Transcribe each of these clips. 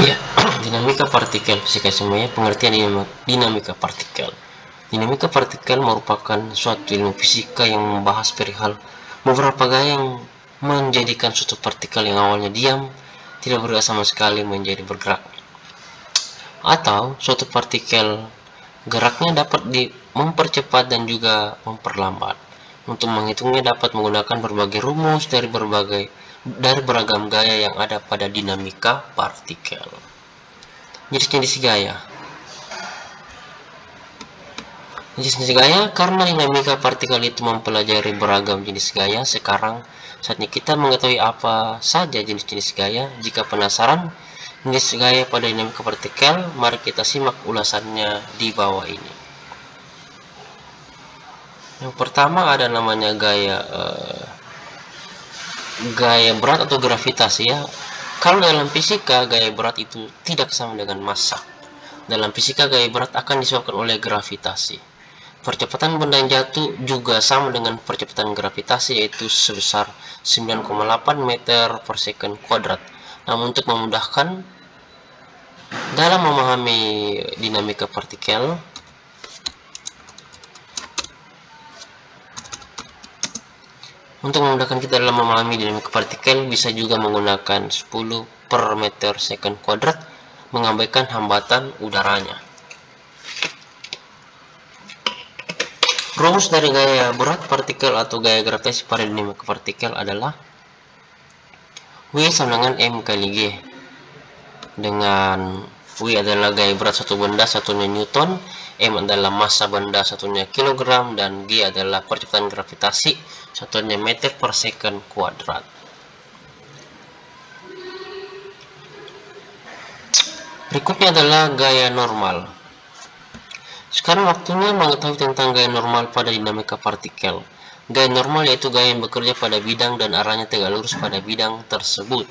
Ya, dinamika partikel fisika semuanya, pengertian dinamika partikel. Dinamika partikel merupakan suatu ilmu fisika yang membahas perihal beberapa gaya yang menjadikan suatu partikel yang awalnya diam, tidak bergerak sama sekali menjadi bergerak. Atau suatu partikel geraknya dapat mempercepat dan juga memperlambat. Untuk menghitungnya dapat menggunakan berbagai rumus dari beragam gaya yang ada pada dinamika partikel. Jenis-jenis gaya. Jenis-jenis gaya, karena dinamika partikel itu mempelajari beragam jenis gaya, sekarang saatnya kita mengetahui apa saja jenis-jenis gaya. Jika penasaran jenis gaya pada dinamika partikel, mari kita simak ulasannya di bawah ini. Yang pertama ada namanya gaya berat atau gravitasi ya. Kalau dalam fisika gaya berat itu tidak sama dengan massa. Dalam fisika gaya berat akan disebabkan oleh gravitasi. Percepatan benda yang jatuh juga sama dengan percepatan gravitasi, yaitu sebesar 9,8 meter per second kuadrat. Namun untuk memudahkan dalam memahami dinamika partikel, kita dalam memahami dinamika partikel bisa juga menggunakan 10 per meter second kuadrat, mengabaikan hambatan udaranya. Rumus dari gaya berat partikel atau gaya gravitasi pada dinamika partikel adalah W sama dengan M kali G, dengan W adalah gaya berat satu benda, satunya Newton, M adalah massa benda, satunya kilogram, dan G adalah percepatan gravitasi, satunya meter per second kuadrat. Berikutnya adalah gaya normal. Sekarang waktunya mengetahui tentang gaya normal pada dinamika partikel. Gaya normal yaitu gaya yang bekerja pada bidang dan arahnya tegak lurus pada bidang tersebut.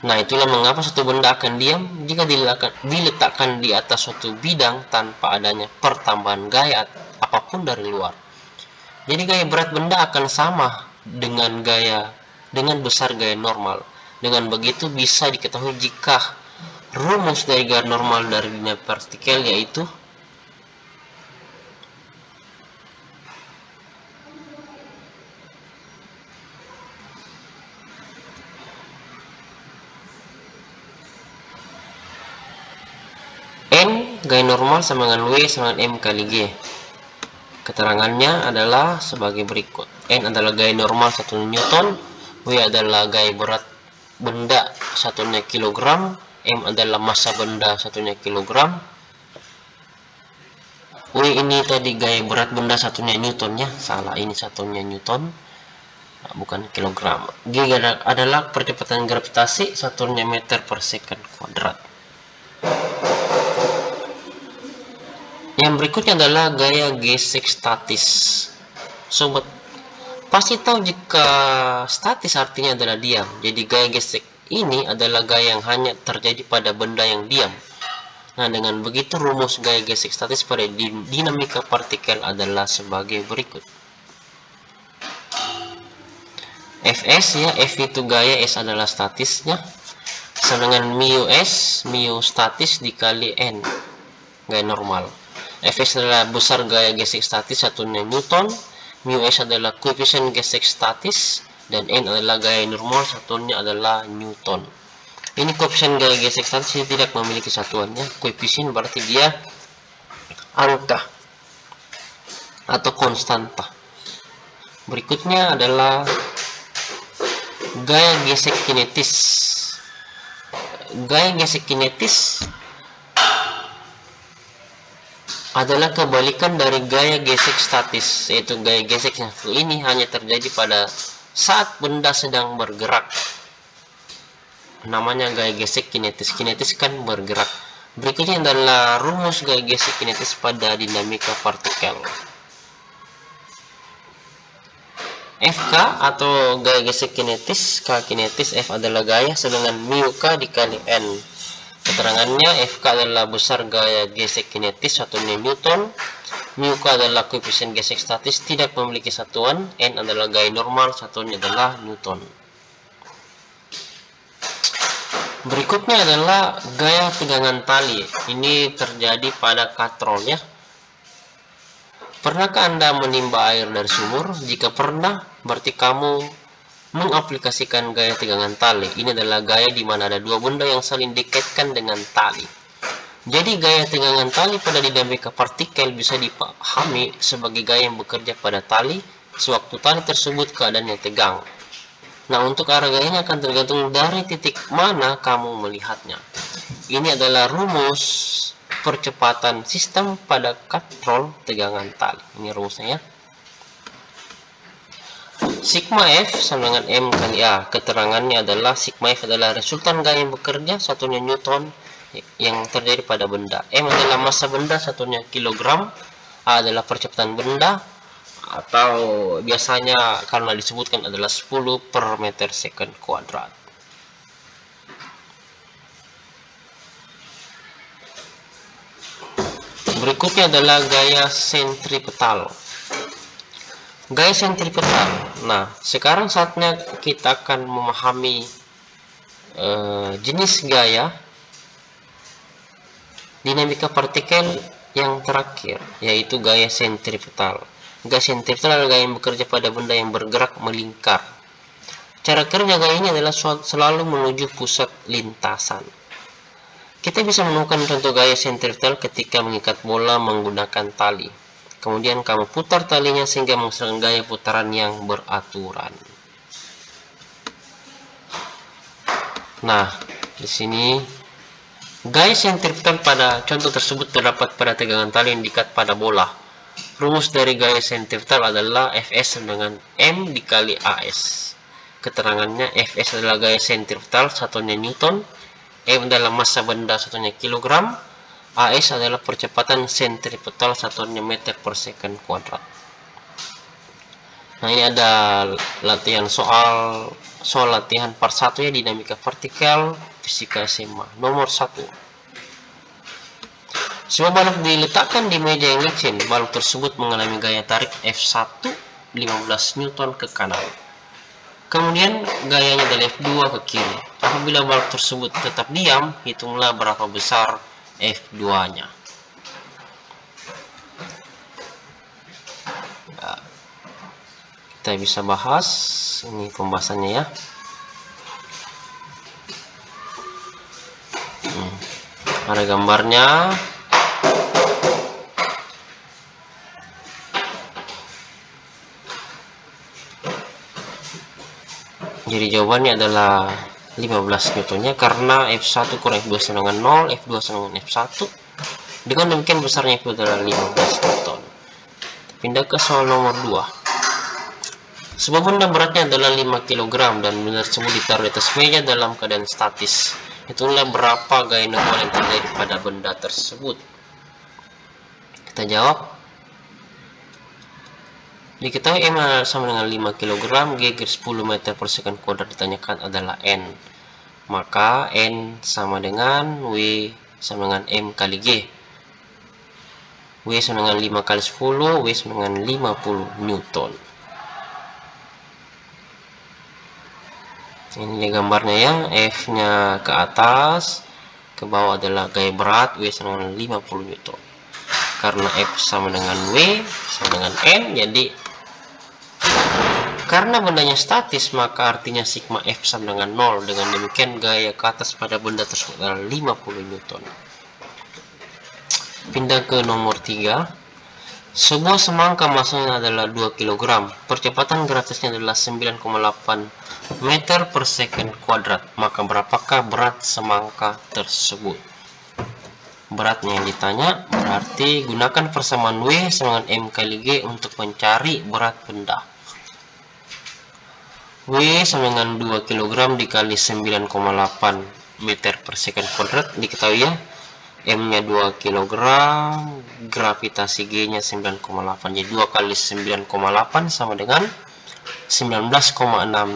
Nah, itulah mengapa suatu benda akan diam jika diletakkan di atas suatu bidang tanpa adanya pertambahan gaya apapun dari luar. Jadi gaya berat benda akan sama dengan besar gaya normal. Dengan begitu bisa diketahui jika rumus dari gaya normal dari dinamika partikel yaitu N gaya normal sama dengan W sama dengan M kali G. Keterangannya adalah sebagai berikut. N adalah gaya normal satunya Newton, W adalah gaya berat benda satunya kilogram, M adalah massa benda satunya kilogram. W ini tadi gaya berat benda satunya Newton ya, salah, ini satunya Newton, bukan kilogram. G adalah percepatan gravitasi, satunya meter per second kuadrat. Yang berikutnya adalah gaya gesek statis. Sobat pasti tahu jika statis artinya adalah diam. Jadi gaya gesek ini adalah gaya yang hanya terjadi pada benda yang diam. Nah, dengan begitu rumus gaya gesek statis pada dinamika partikel adalah sebagai berikut. Fs ya, F itu gaya, S adalah statisnya, sama dengan mu S, mu statis dikali N, gaya normal. Fs adalah besar gaya gesek statis, satunya Newton, mu S adalah koefisien gesek statis, dan N adalah gaya normal, satunya adalah Newton. Ini koefisien gaya gesek statis tidak memiliki satuannya. Koefisien berarti dia angka atau konstanta. Berikutnya adalah gaya gesek kinetis. Gaya gesek kinetis adalah kebalikan dari gaya gesek statis, yaitu gaya gesek satu ini hanya terjadi pada saat benda sedang bergerak. Namanya gaya gesek kinetis. Kinetis kan bergerak. Berikutnya adalah rumus gaya gesek kinetis pada dinamika partikel. Fk atau gaya gesek kinetis, K kinetis, F adalah gaya, sedangkan mu K dikali N. Keterangannya Fk adalah besar gaya gesek kinetis, satunya Newton, mu K adalah koefisien gesek statis, tidak memiliki satuan, N adalah gaya normal, satunya adalah Newton. Berikutnya adalah gaya tegangan tali. Ini terjadi pada katrol ya. Pernahkah Anda menimba air dari sumur? Jika pernah, berarti kamu mengaplikasikan gaya tegangan tali. Ini adalah gaya di mana ada dua benda yang saling dikaitkan dengan tali. Jadi gaya tegangan tali pada dinamika partikel bisa dipahami sebagai gaya yang bekerja pada tali sewaktu tali tersebut keadaannya tegang. Nah, untuk arah gayanya akan tergantung dari titik mana kamu melihatnya. Ini adalah rumus percepatan sistem pada katrol tegangan tali. Ini rumusnya ya. Sigma F sama dengan M kali A. Keterangannya adalah sigma F adalah resultan gaya yang bekerja, satunya Newton yang terjadi pada benda. M adalah massa benda, satunya kilogram. A adalah percepatan benda, atau biasanya karena disebutkan adalah 10 per meter second kuadrat. Berikutnya adalah gaya sentripetal. Gaya sentripetal. Nah, sekarang saatnya kita akan memahami jenis gaya dinamika partikel yang terakhir, yaitu gaya sentripetal. Gaya sentripetal adalah gaya yang bekerja pada benda yang bergerak melingkar. Cara kerja gaya ini adalah selalu menuju pusat lintasan. Kita bisa menemukan contoh gaya sentripetal ketika mengikat bola menggunakan tali. Kemudian kamu putar talinya sehingga menghasilkan gaya putaran yang beraturan. Nah, di sini gaya sentripetal pada contoh tersebut terdapat pada tegangan tali yang diikat pada bola. Rumus dari gaya sentripetal adalah Fs dengan M dikali As. Keterangannya Fs adalah gaya sentripetal, satunya Newton. M adalah massa benda, satunya kilogram. As adalah percepatan sentripetal, satunya meter per second kuadrat. Nah, ini ada latihan soal latihan part 1 ya, dinamika partikel fisika SMA nomor 1. Sebuah balok diletakkan di meja yang licin. Balok tersebut mengalami gaya tarik F1 15 Newton ke kanan. Kemudian gayanya adalah F2 ke kiri. Apabila balok tersebut tetap diam, hitunglah berapa besar F2-nya. Nah, kita bisa bahas ini pembahasannya ya. Ada gambarnya. Jadi jawabannya adalah 15 Newtonnya, karena F1 kurang F2 sama dengan 0, F2 sama dengan F1. Dengan demikian besarnya F2 adalah 15 Newton. Pindah ke soal nomor 2. Sebuah benda beratnya adalah 5 kg dan benda tersebut ditaruh di atas meja dalam keadaan statis. Itulah berapa gaya normal yang terjadi pada benda tersebut. Kita jawab. Diketahui M sama dengan 5 kg, G 10 meter per second kuadrat ditanyakan adalah N. Maka N sama dengan W sama dengan M kali G. W sama dengan 5 kali 10, W sama dengan 50 Newton. Ini gambarnya ya, F-nya ke atas, ke bawah adalah gaya berat, W sama dengan 50 Newton. Karena F sama dengan W sama dengan N, jadi karena bendanya statis, maka artinya sigma F sama dengan 0. Dengan demikian gaya ke atas pada benda tersebut adalah 50 Newton. Pindah ke nomor 3. Sebuah semangka massanya adalah 2 kg. Percepatan gratisnya adalah 9,8 meter per second kuadrat. Maka berapakah berat semangka tersebut? Beratnya yang ditanya, berarti gunakan persamaan W sama dengan M kali G untuk mencari berat benda. W sama dengan 2 kg dikali 9,8 meter per second kuadrat. Diketahui ya, M-nya 2 kg, gravitasi G-nya 9,8. Jadi 2 kali 9,8 sama dengan 19,6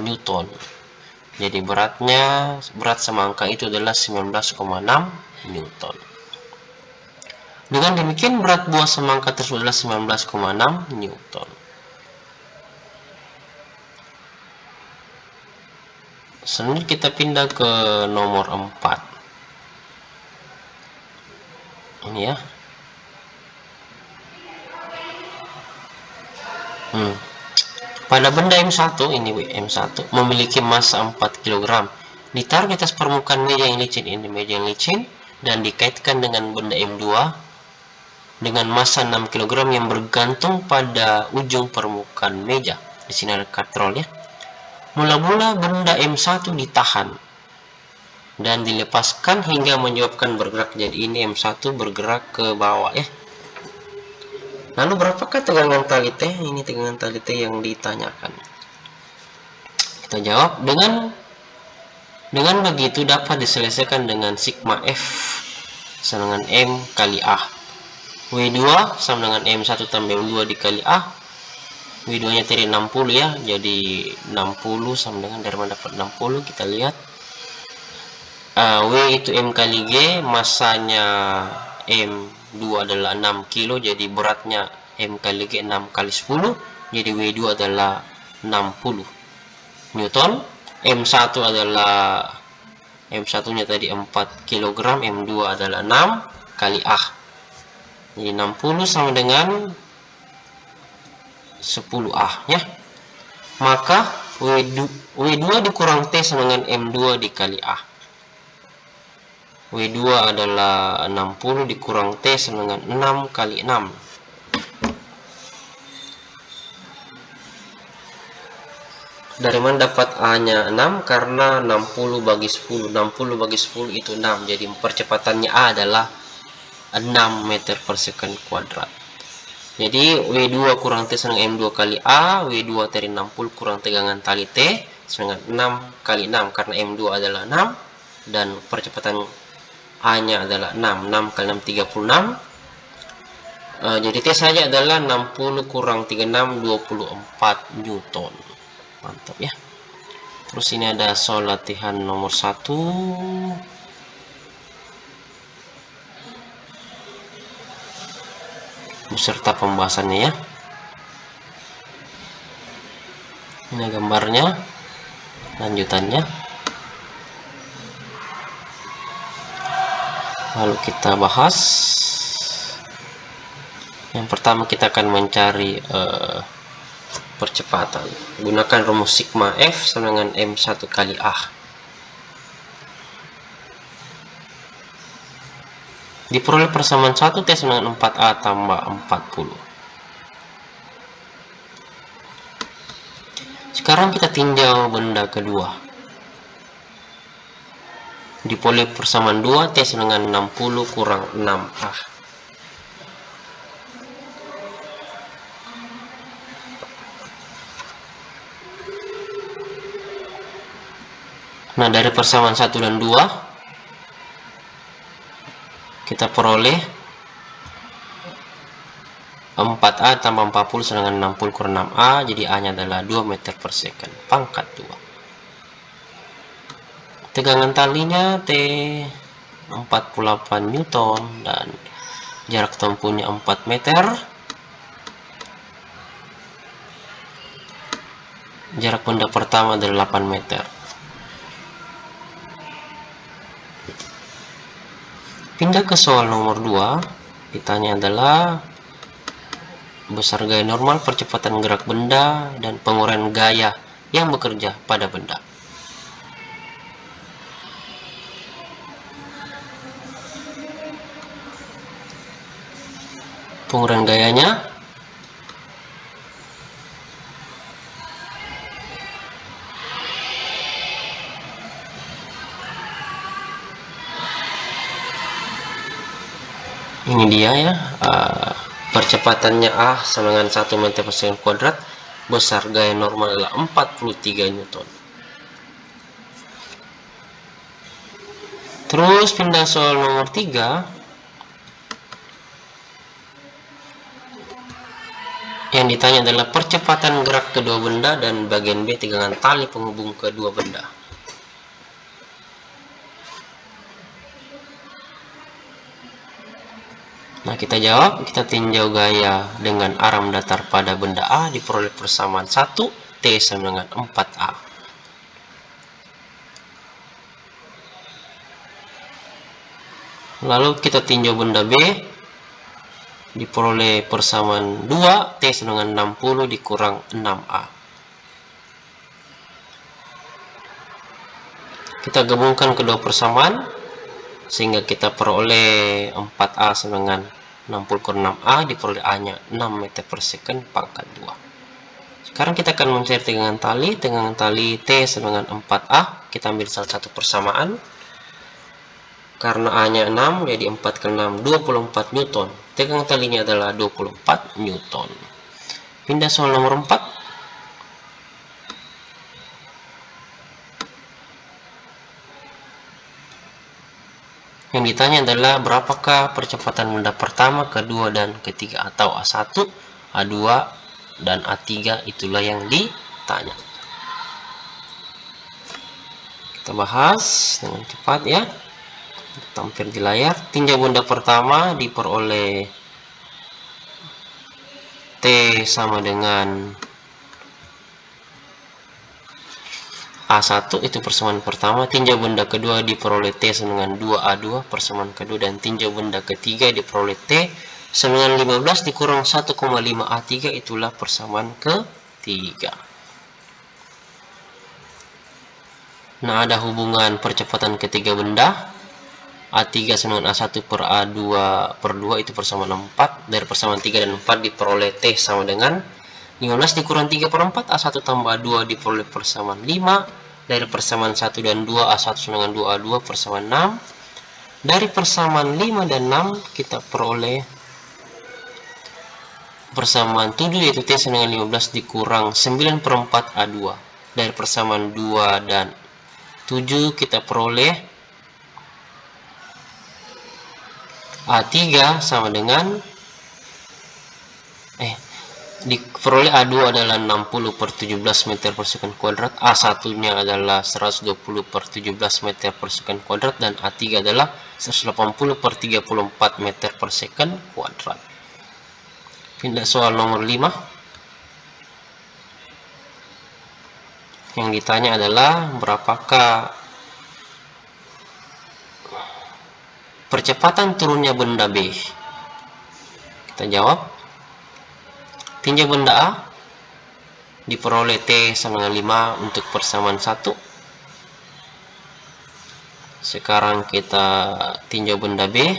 Newton. Jadi berat semangka itu adalah 19,6 Newton. Dengan demikian berat buah semangka tersebut adalah 19,6 Newton. Selanjutnya kita pindah ke nomor 4. Ini ya. Pada benda M1 ini M1 memiliki massa 4 kg. Ditaruh di atas permukaan meja yang licin, ini meja yang licin, dan dikaitkan dengan benda M2 dengan massa 6 kg yang bergantung pada ujung permukaan meja. Di sini ada katrol ya. Mula-mula benda M1 ditahan dan dilepaskan hingga menyebabkan bergerak. Jadi ini M1 bergerak ke bawah ya. Lalu berapakah tegangan tali T? Ini tegangan tali T yang ditanyakan. Kita jawab dengan begitu dapat diselesaikan dengan sigma F sama dengan M kali A. W2 sama dengan M1 tambah M2 dikali A. W2 nya tadi 60 ya. Jadi 60 sama dengan, dari mana dapat 60? Kita lihat. W itu M kali G, masanya M2 adalah 6 kilo, jadi beratnya M kali G 6 kali 10, jadi W2 adalah 60 Newton. M1 adalah, M1 nya tadi 4 kg, M2 adalah 6 kali A, jadi 60 sama dengan 10A ya. Maka W2 dikurang T sama dengan M2 dikali A. W2 adalah 60 dikurang T sama dengan 6 kali 6. Dari mana dapat A-nya 6? Karena 60 bagi 10. 60 bagi 10 itu 6. Jadi percepatannya A adalah 6 meter per second kuadrat. Jadi W2 kurang T sama dengan M2 kali A. W2 dari 60 kurang tegangan tali T sama dengan 6 kali 6. Karena M2 adalah 6 dan percepatan A-nya adalah 6. 6 kali 6, 36. Jadi T saja adalah 60 kurang 36, 24 Newton. Mantap ya. Terus ini ada soal latihan nomor 1. Beserta pembahasannya ya. Ini gambarnya, lanjutannya. Lalu kita bahas. Yang pertama kita akan mencari percepatan. Gunakan rumus sigma F sama dengan M1 kali A. Diperoleh persamaan 1 T sama dengan 4A tambah 40. Sekarang kita tinjau benda kedua. Diperoleh persamaan 2 T sama dengan 60 kurang 6A. Nah, dari persamaan 1 dan 2 kita peroleh 4A tambah 40 sama dengan 60 kurang 6A. Jadi A nya adalah 2 meter per second pangkat 2. Tegangan talinya T 48 Newton dan jarak tempuhnya 4 meter. Jarak benda pertama adalah 8 meter. Pindah ke soal nomor 2. Ditanya adalah besar gaya normal, percepatan gerak benda, dan penguraian gaya yang bekerja pada benda. Penguraian gayanya ini dia ya. Percepatannya A sama dengan 1 meter per second kuadrat. Besar gaya normal adalah 43 Newton. Terus pindah soal nomor 3. Yang ditanya adalah percepatan gerak kedua benda dan bagian B tegangan tali penghubung kedua benda. Nah, kita jawab, kita tinjau gaya dengan arah mendatar pada benda A diperoleh persamaan 1 T sama dengan 4A. Lalu kita tinjau benda B, diperoleh persamaan 2 T sama dengan 60 dikurang 6A. Kita gabungkan kedua persamaan sehingga kita peroleh 4A sama dengan 60 kurang 6A, diperoleh A-nya 6 meter per second pangkat 2. Sekarang kita akan mencari tegangan tali T sama dengan 4A. Kita ambil salah satu persamaan. Karena A-nya 6, jadi 4 kali 6, 24 Newton. Tegangan talinya adalah 24 Newton. Pindah soal nomor 4. Yang ditanya adalah berapakah percepatan benda pertama, kedua, dan ketiga, atau A1, A2, dan A3. Itulah yang ditanya. Kita bahas dengan cepat ya. Tampil di layar. Tinjau benda pertama diperoleh T sama dengan A1, itu persamaan pertama. Tinjau benda kedua diperoleh T sama dengan 2A2, persamaan kedua. Dan tinjau benda ketiga diperoleh T sama dengan 15 dikurang 1,5A3, itulah persamaan ketiga. Nah, ada hubungan percepatan ketiga benda. A3 sama dengan A1 per A2 per 2, itu persamaan 4. Dari persamaan 3 dan 4 diperoleh T sama dengan 15 dikurang 3 per 4, A1 tambah A2 diperoleh persamaan 5. Dari persamaan 1 dan 2, A1 sama dengan 2A2 persamaan 6. Dari persamaan 5 dan 6 kita peroleh persamaan 7, yaitu T sama dengan 15 dikurang 9 per 4 A2. Dari persamaan 2 dan 7 kita peroleh A3 sama dengan diperoleh A2 adalah 60 per 17 meter per second kuadrat, A1 nya adalah 120 per 17 meter per second kuadrat, dan A3 adalah 180 per 34 meter per second kuadrat. Pindah soal nomor 5. Yang ditanya adalah berapakah percepatan turunnya benda B. Kita jawab. Tinjau benda A diperoleh T sama dengan 5 untuk persamaan 1. Sekarang kita tinjau benda B.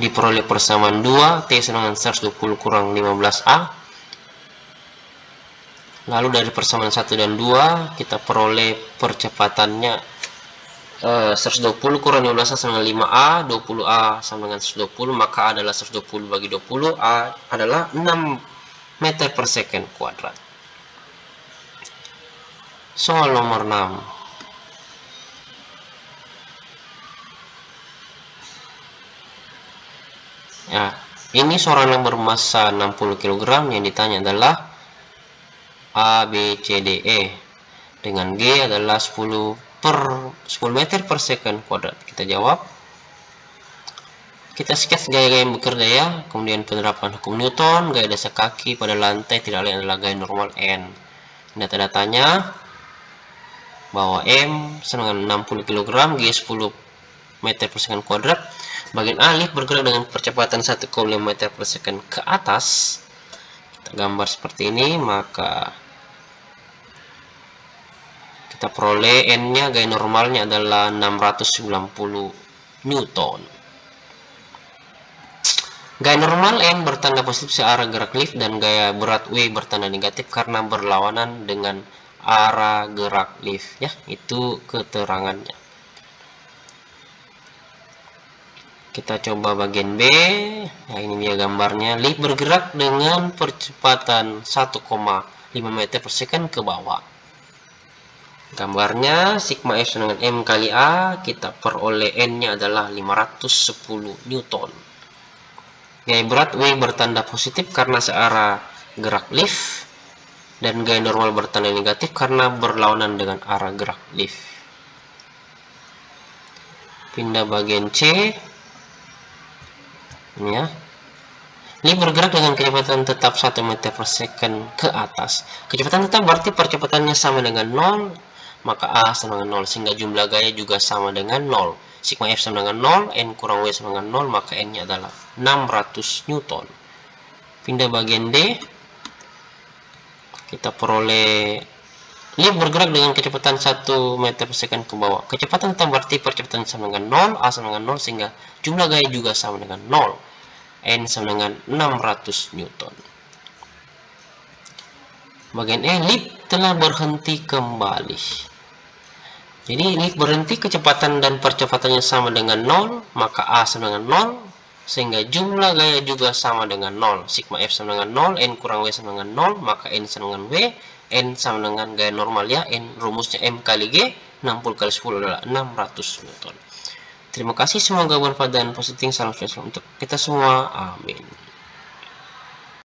Diperoleh persamaan 2, T sama dengan 120 kurang 15A. Lalu dari persamaan 1 dan 2 kita peroleh percepatannya 120 kurang 15A sama dengan 5A, 20A sama dengan 120, maka A adalah 120 bagi 20, A adalah 6 meter per second kuadrat. Soal nomor 6. Ya, ini seorang yang bermassa 60 kg, yang ditanya adalah A, B, C, D, E. Dengan G adalah 10 meter per second kuadrat. Kita jawab. Kita sketch gaya-gaya yang bekerja ya. Kemudian penerapan hukum Newton, gaya dasar kaki pada lantai tidak lain adalah gaya normal N. Data-datanya bahwa M sama dengan 60 kg, G 10 meter per second kuadrat. Bagian alif bergerak dengan percepatan 1,5 meter per second ke atas. Kita gambar seperti ini, maka kita peroleh N-nya, gaya normalnya adalah 690 Newton. Gaya normal N bertanda positif searah gerak lift, dan gaya berat W bertanda negatif karena berlawanan dengan arah gerak lift. Ya, itu keterangannya. Kita coba bagian B. Nah, ini dia gambarnya. Lift bergerak dengan percepatan 1,5 meter per second ke bawah. Gambarnya sigma F dengan M kali A, kita peroleh N-nya adalah 510 Newton. Gaya berat W bertanda positif karena searah gerak lift, dan gaya normal bertanda negatif karena berlawanan dengan arah gerak lift. Pindah bagian C. Ini ya. Lift bergerak dengan kecepatan tetap 1 meter per second ke atas. Kecepatan tetap berarti percepatannya sama dengan 0, maka A sama dengan 0, sehingga jumlah gaya juga sama dengan 0. Sigma F sama dengan 0, N kurang W sama dengan 0, maka N-nya adalah 600 Newton. Pindah bagian D, kita peroleh lift bergerak dengan kecepatan 1 meter per second ke bawah. Kecepatan tetap berarti percepatan sama dengan 0, A sama dengan 0, sehingga jumlah gaya juga sama dengan 0. N sama dengan 600 Newton. Bagian E, lift telah berhenti kembali. Jadi lift berhenti, kecepatan dan percepatannya sama dengan 0, maka A sama dengan 0, sehingga jumlah gaya juga sama dengan 0. Sigma F sama dengan 0, N kurang W sama dengan 0, maka N sama dengan W, N sama dengan gaya normal ya, N rumusnya M kali G, 60 kali 10 adalah 600 Newton. Terima kasih, semoga bermanfaat dan positif. Salam sejahtera untuk kita semua. Amin.